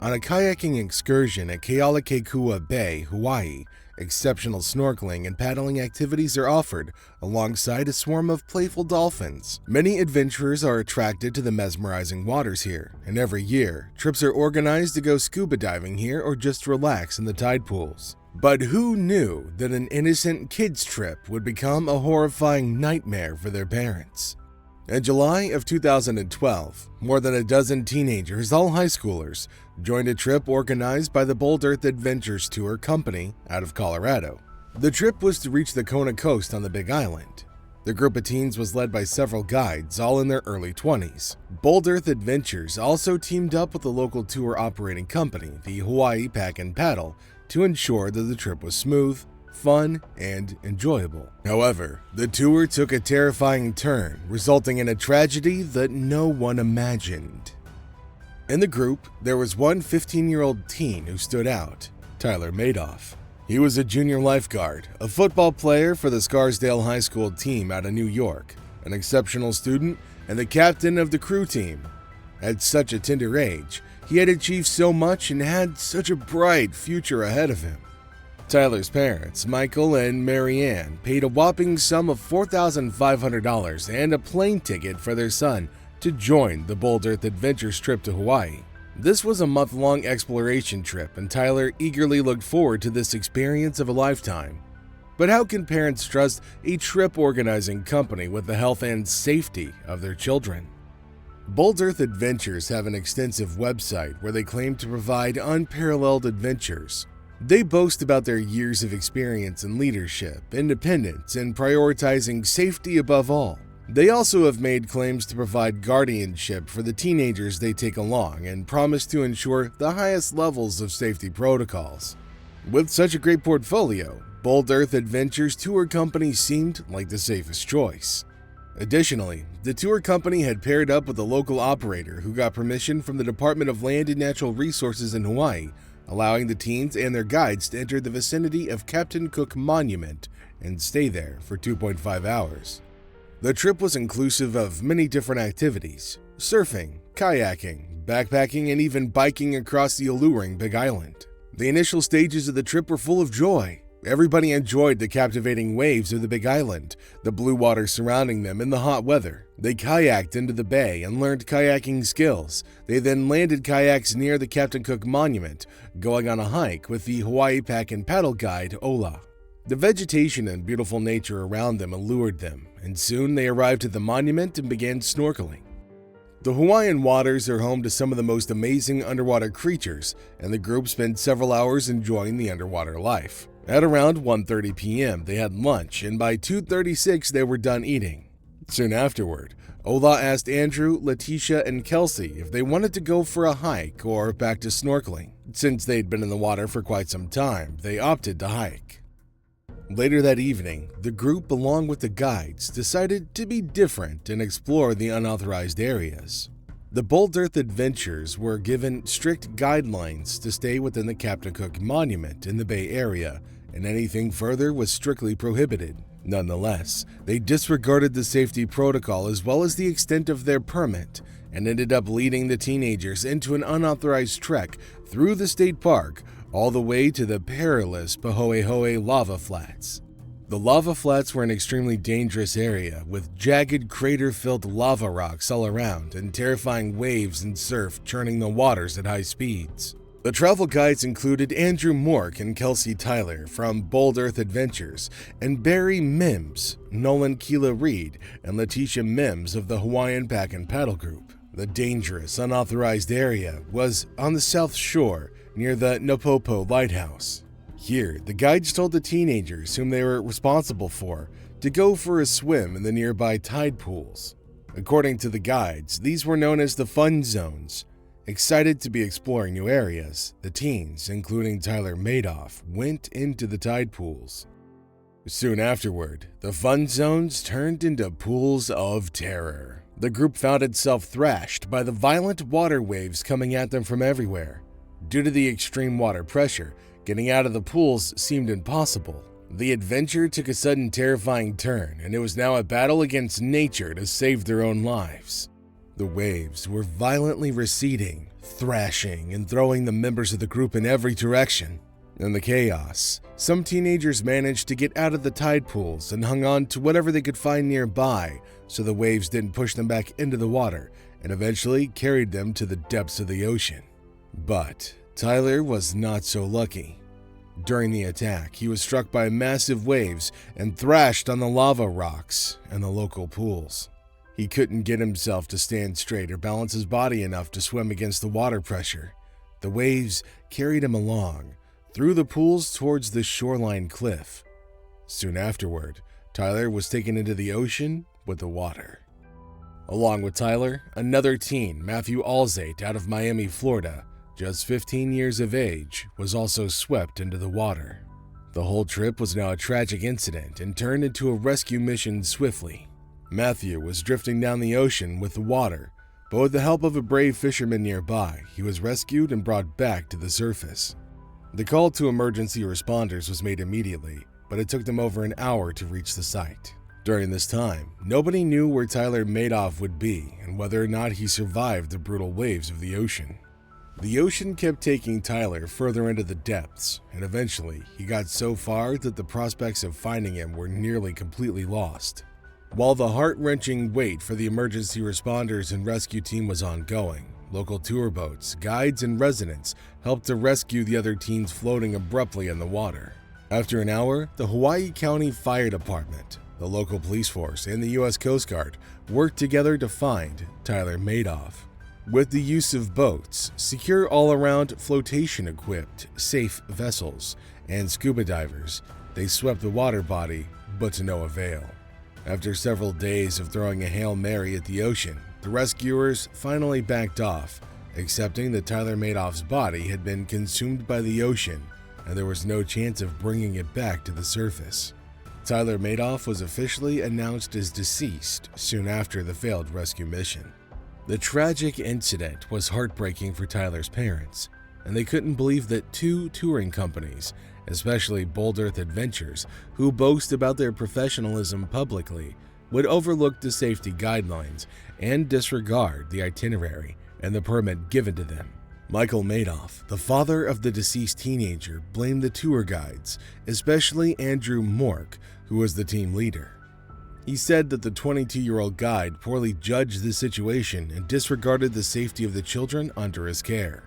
On a kayaking excursion at Kealakekua Bay, Hawaii, exceptional snorkeling and paddling activities are offered alongside a swarm of playful dolphins. Many adventurers are attracted to the mesmerizing waters here, and every year, trips are organized to go scuba diving here or just relax in the tide pools. But who knew that an innocent kids trip would become a horrifying nightmare for their parents? In July of 2012, more than a dozen teenagers, all high schoolers, joined a trip organized by the Bold Earth Adventures Tour Company out of Colorado. The trip was to reach the Kona Coast on the Big Island. The group of teens was led by several guides, all in their early 20s. Bold Earth Adventures also teamed up with the local tour operating company, the Hawaii Pack and Paddle, to ensure that the trip was smooth, fun, and enjoyable. However, the tour took a terrifying turn, resulting in a tragedy that no one imagined. In the group, there was one 15-year-old teen who stood out, Tyler Madoff. He was a junior lifeguard, a football player for the Scarsdale High School team out of New York, an exceptional student, and the captain of the crew team. At such a tender age, he had achieved so much and had such a bright future ahead of him. Tyler's parents, Michael and Marianne, paid a whopping sum of $4,500 and a plane ticket for their son to join the Bold Earth Adventures trip to Hawaii. This was a month-long exploration trip, and Tyler eagerly looked forward to this experience of a lifetime. But how can parents trust a trip organizing company with the health and safety of their children? Bold Earth Adventures have an extensive website where they claim to provide unparalleled adventures. They boast about their years of experience in leadership, independence, and prioritizing safety above all. They also have made claims to provide guardianship for the teenagers they take along and promise to ensure the highest levels of safety protocols. With such a great portfolio, Bold Earth Adventures Tour Company seemed like the safest choice. Additionally, the tour company had paired up with a local operator who got permission from the Department of Land and Natural Resources in Hawaii, allowing the teens and their guides to enter the vicinity of Captain Cook Monument and stay there for 2.5 hours. The trip was inclusive of many different activities: surfing, kayaking, backpacking, and even biking across the alluring Big Island. The initial stages of the trip were full of joy. Everybody enjoyed the captivating waves of the Big Island, the blue water surrounding them in the hot weather. They kayaked into the bay and learned kayaking skills. They then landed kayaks near the Captain Cook Monument, going on a hike with the Hawaii Pack and Paddle guide, Ola. The vegetation and beautiful nature around them allured them, and soon they arrived at the monument and began snorkeling. The Hawaiian waters are home to some of the most amazing underwater creatures, and the group spent several hours enjoying the underwater life. At around 1:30 p.m., they had lunch, and by 2:36 they were done eating. Soon afterward, Ola asked Andrew, Letitia, and Kelsey if they wanted to go for a hike or back to snorkeling. Since they'd been in the water for quite some time, they opted to hike. Later that evening, the group, along with the guides, decided to be different and explore the unauthorized areas. The Bold Earth Adventures were given strict guidelines to stay within the Captain Cook Monument in the Bay Area, and anything further was strictly prohibited. Nonetheless, they disregarded the safety protocol as well as the extent of their permit, and ended up leading the teenagers into an unauthorized trek through the state park all the way to the perilous Pahoehoe lava flats. The lava flats were an extremely dangerous area with jagged crater-filled lava rocks all around and terrifying waves and surf churning the waters at high speeds. The travel guides included Andrew Mork and Kelsey Tyler from Bold Earth Adventures, and Barry Mims, Nolan Keela Reed, and Letitia Mims of the Hawaiian Pack and Paddle Group. The dangerous, unauthorized area was on the south shore near the Napopo Lighthouse. Here, the guides told the teenagers, whom they were responsible for, to go for a swim in the nearby tide pools. According to the guides, these were known as the fun zones. Excited to be exploring new areas, the teens, including Tyler Madoff, went into the tide pools. Soon afterward, the fun zones turned into pools of terror. The group found itself thrashed by the violent water waves coming at them from everywhere. Due to the extreme water pressure, getting out of the pools seemed impossible. The adventure took a sudden terrifying turn, and it was now a battle against nature to save their own lives. The waves were violently receding, thrashing, and throwing the members of the group in every direction. In the chaos, some teenagers managed to get out of the tide pools and hung on to whatever they could find nearby so the waves didn't push them back into the water and eventually carried them to the depths of the ocean. But Tyler was not so lucky. During the attack, he was struck by massive waves and thrashed on the lava rocks and the local pools. He couldn't get himself to stand straight or balance his body enough to swim against the water pressure. The waves carried him along, through the pools towards the shoreline cliff. Soon afterward, Tyler was taken into the ocean with the water. Along with Tyler, another teen, Matthew Alzate, out of Miami, Florida, just 15 years of age, was also swept into the water. The whole trip was now a tragic incident and turned into a rescue mission swiftly. Matthew was drifting down the ocean with the water, but with the help of a brave fisherman nearby, he was rescued and brought back to the surface. The call to emergency responders was made immediately, but it took them over an hour to reach the site. During this time, nobody knew where Tyler Madoff would be and whether or not he survived the brutal waves of the ocean. The ocean kept taking Tyler further into the depths, and eventually he got so far that the prospects of finding him were nearly completely lost. While the heart-wrenching wait for the emergency responders and rescue team was ongoing, local tour boats, guides, and residents helped to rescue the other teens floating abruptly in the water. After an hour, the Hawaii County Fire Department, the local police force, and the U.S. Coast Guard worked together to find Tyler Madoff. With the use of boats, secure all-around flotation-equipped, safe vessels, and scuba divers, they swept the water body, but to no avail. After several days of throwing a Hail Mary at the ocean, the rescuers finally backed off, accepting that Tyler Madoff's body had been consumed by the ocean and there was no chance of bringing it back to the surface. Tyler Madoff was officially announced as deceased soon after the failed rescue mission. The tragic incident was heartbreaking for Tyler's parents, and they couldn't believe that two touring companies, especially Bold Earth Adventures, who boast about their professionalism publicly, would overlook the safety guidelines and disregard the itinerary and the permit given to them. Michael Madoff, the father of the deceased teenager, blamed the tour guides, especially Andrew Mork, who was the team leader. He said that the 22-year-old guide poorly judged the situation and disregarded the safety of the children under his care.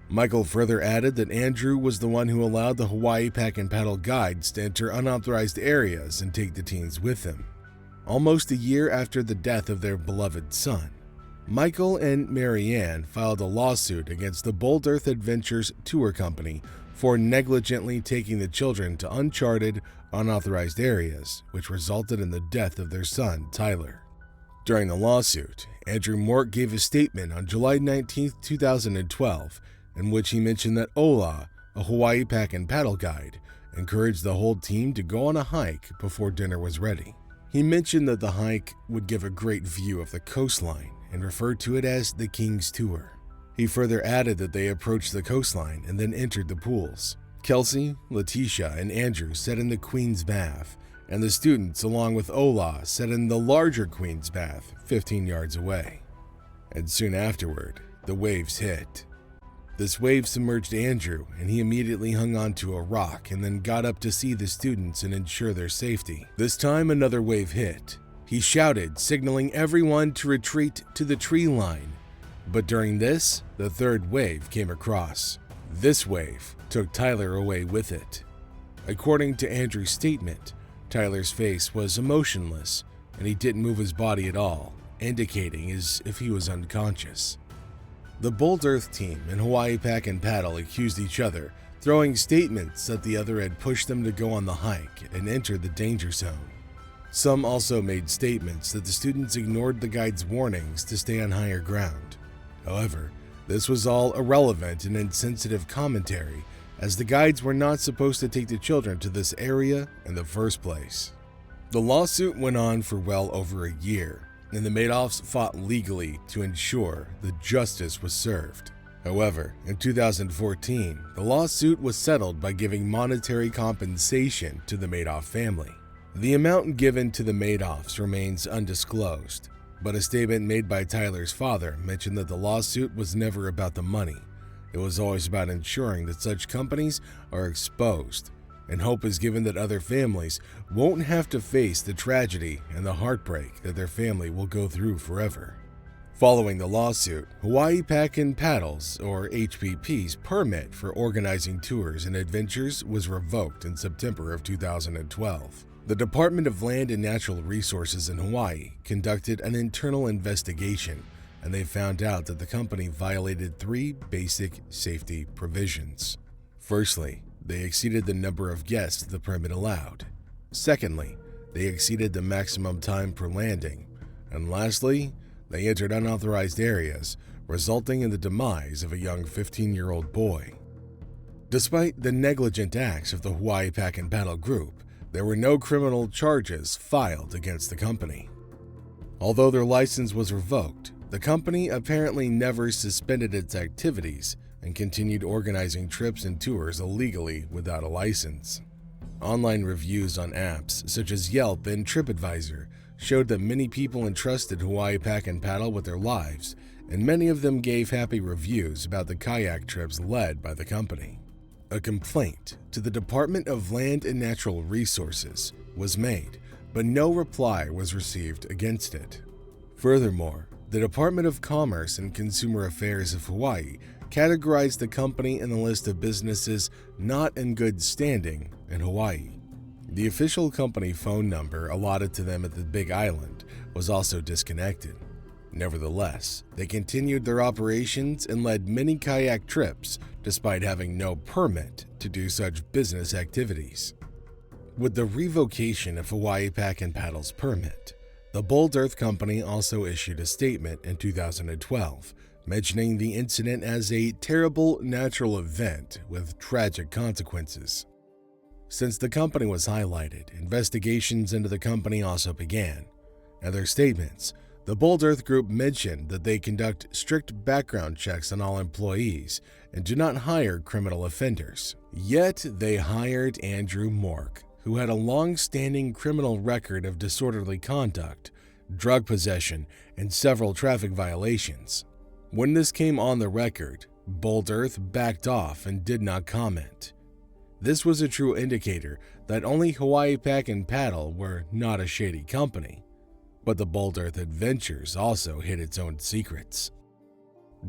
Michael further added that Andrew was the one who allowed the Hawaii Pack and Paddle guides to enter unauthorized areas and take the teens with them. Almost a year after the death of their beloved son, Michael and Marianne filed a lawsuit against the Bold Earth Adventures tour company for negligently taking the children to uncharted, unauthorized areas, which resulted in the death of their son, Tyler. During the lawsuit, Andrew Mork gave a statement on July 19, 2012, in which he mentioned that Ola, a Hawaii Pack and Paddle guide, encouraged the whole team to go on a hike before dinner was ready. He mentioned that the hike would give a great view of the coastline and referred to it as the King's Tour. He further added that they approached the coastline and then entered the pools. Kelsey, Letitia, and Andrew sat in the Queen's Bath, and the students, along with Ola, sat in the larger Queen's Bath 15 yards away. And soon afterward, the waves hit. This wave submerged Andrew, and he immediately hung onto a rock and then got up to see the students and ensure their safety. This time, another wave hit. He shouted, signaling everyone to retreat to the tree line. But during this, the third wave came across. This wave took Tyler away with it. According to Andrew's statement, Tyler's face was emotionless, and he didn't move his body at all, indicating as if he was unconscious. The Bold Earth team and Hawaii Pack and Paddle accused each other, throwing statements that the other had pushed them to go on the hike and enter the danger zone. Some also made statements that the students ignored the guide's warnings to stay on higher ground. However, this was all irrelevant and insensitive commentary, as the guides were not supposed to take the children to this area in the first place. The lawsuit went on for well over a year, and the Madoffs fought legally to ensure that justice was served. However, in 2014, the lawsuit was settled by giving monetary compensation to the Madoff family. The amount given to the Madoffs remains undisclosed. But a statement made by Tyler's father mentioned that the lawsuit was never about the money. It was always about ensuring that such companies are exposed, and hope is given that other families won't have to face the tragedy and the heartbreak that their family will go through forever. Following the lawsuit, Hawaii Pack and Paddle's, or HPP's, permit for organizing tours and adventures was revoked in September of 2012. The Department of Land and Natural Resources in Hawaii conducted an internal investigation, and they found out that the company violated 3 basic safety provisions. Firstly, they exceeded the number of guests the permit allowed. Secondly, they exceeded the maximum time per landing. And lastly, they entered unauthorized areas, resulting in the demise of a young 15-year-old boy. Despite the negligent acts of the Hawaii Pack and Paddle group, there were no criminal charges filed against the company. Although their license was revoked, the company apparently never suspended its activities and continued organizing trips and tours illegally without a license. Online reviews on apps such as Yelp and TripAdvisor showed that many people entrusted Hawaii Pack and Paddle with their lives, and many of them gave happy reviews about the kayak trips led by the company. A complaint to the Department of Land and Natural Resources was made, but no reply was received against it. Furthermore, the Department of Commerce and Consumer Affairs of Hawaii categorized the company in the list of businesses not in good standing in Hawaii. The official company phone number allotted to them at the Big Island was also disconnected. Nevertheless, they continued their operations and led many kayak trips despite having no permit to do such business activities. With the revocation of Hawaii Pack and Paddle's permit, the Bold Earth Company also issued a statement in 2012 mentioning the incident as a terrible natural event with tragic consequences. Since the company was highlighted, investigations into the company also began. In their statements, the Bold Earth Group mentioned that they conduct strict background checks on all employees and do not hire criminal offenders. Yet they hired Andrew Mork, who had a long-standing criminal record of disorderly conduct, drug possession, and several traffic violations. When this came on the record, Bold Earth backed off and did not comment. This was a true indicator that only Hawaii Pack and Paddle were not a shady company, but the Bold Earth Adventures also hid its own secrets.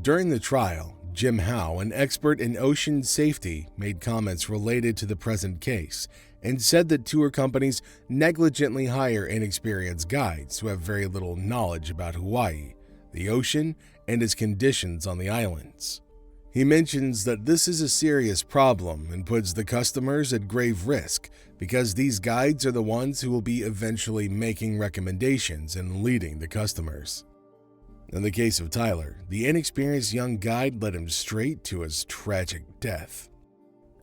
During the trial, Jim Howe, an expert in ocean safety, made comments related to the present case and said that tour companies negligently hire inexperienced guides who have very little knowledge about Hawaii, the ocean, and its conditions on the islands. He mentions that this is a serious problem and puts the customers at grave risk because these guides are the ones who will be eventually making recommendations and leading the customers. In the case of Tyler, the inexperienced young guide led him straight to his tragic death.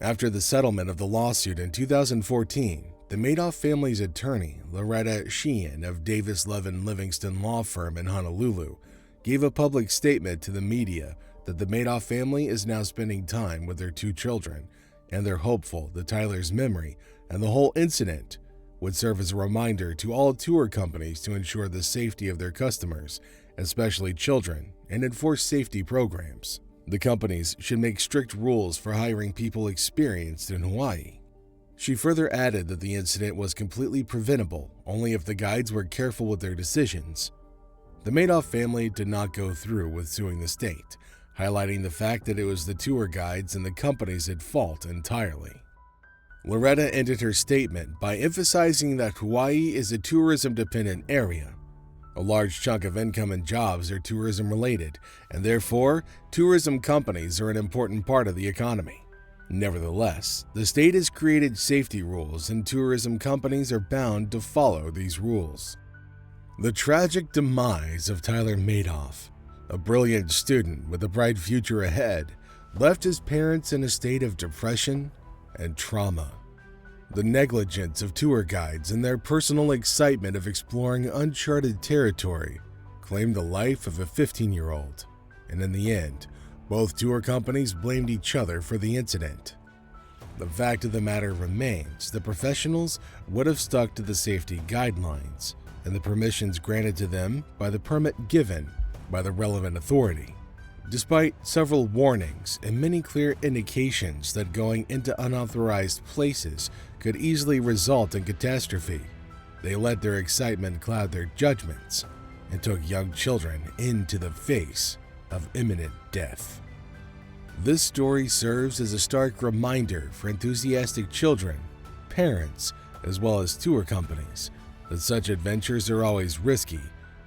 After the settlement of the lawsuit in 2014, the Madoff family's attorney, Loretta Sheehan of Davis Levin Livingston Law Firm in Honolulu, gave a public statement to the media that the Madoff family is now spending time with their 2 children, and they're hopeful that Tyler's memory and the whole incident would serve as a reminder to all tour companies to ensure the safety of their customers, especially children, and enforce safety programs. The companies should make strict rules for hiring people experienced in Hawaii. She further added that the incident was completely preventable only if the guides were careful with their decisions. The Madoff family did not go through with suing the state, highlighting the fact that it was the tour guides and the companies at fault entirely. Loretta ended her statement by emphasizing that Hawaii is a tourism-dependent area. A large chunk of income and jobs are tourism-related, and therefore, tourism companies are an important part of the economy. Nevertheless, the state has created safety rules, and tourism companies are bound to follow these rules. The tragic demise of Tyler Madoff, a brilliant student with a bright future ahead, left his parents in a state of depression and trauma. The negligence of tour guides and their personal excitement of exploring uncharted territory claimed the life of a 15-year-old, and in the end, both tour companies blamed each other for the incident. The fact of the matter remains that professionals would have stuck to the safety guidelines, and the permissions granted to them by the permit given by the relevant authority. Despite several warnings and many clear indications that going into unauthorized places could easily result in catastrophe, they let their excitement cloud their judgments and took young children into the face of imminent death. This story serves as a stark reminder for enthusiastic children, parents, as well as tour companies that such adventures are always risky,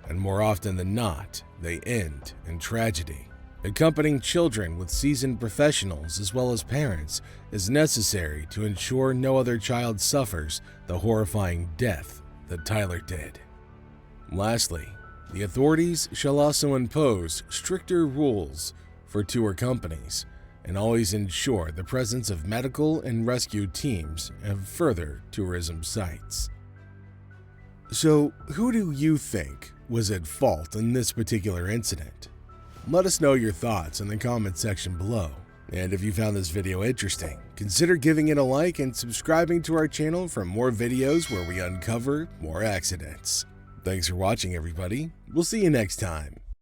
and more often than not, they end in tragedy. Accompanying children with seasoned professionals as well as parents is necessary to ensure no other child suffers the horrifying death that Tyler did. Lastly, the authorities shall also impose stricter rules for tour companies and always ensure the presence of medical and rescue teams at further tourism sites. So, who do you think was at fault in this particular incident? Let us know your thoughts in the comment section below. And if you found this video interesting, consider giving it a like and subscribing to our channel for more videos where we uncover more accidents. Thanks for watching, everybody. We'll see you next time.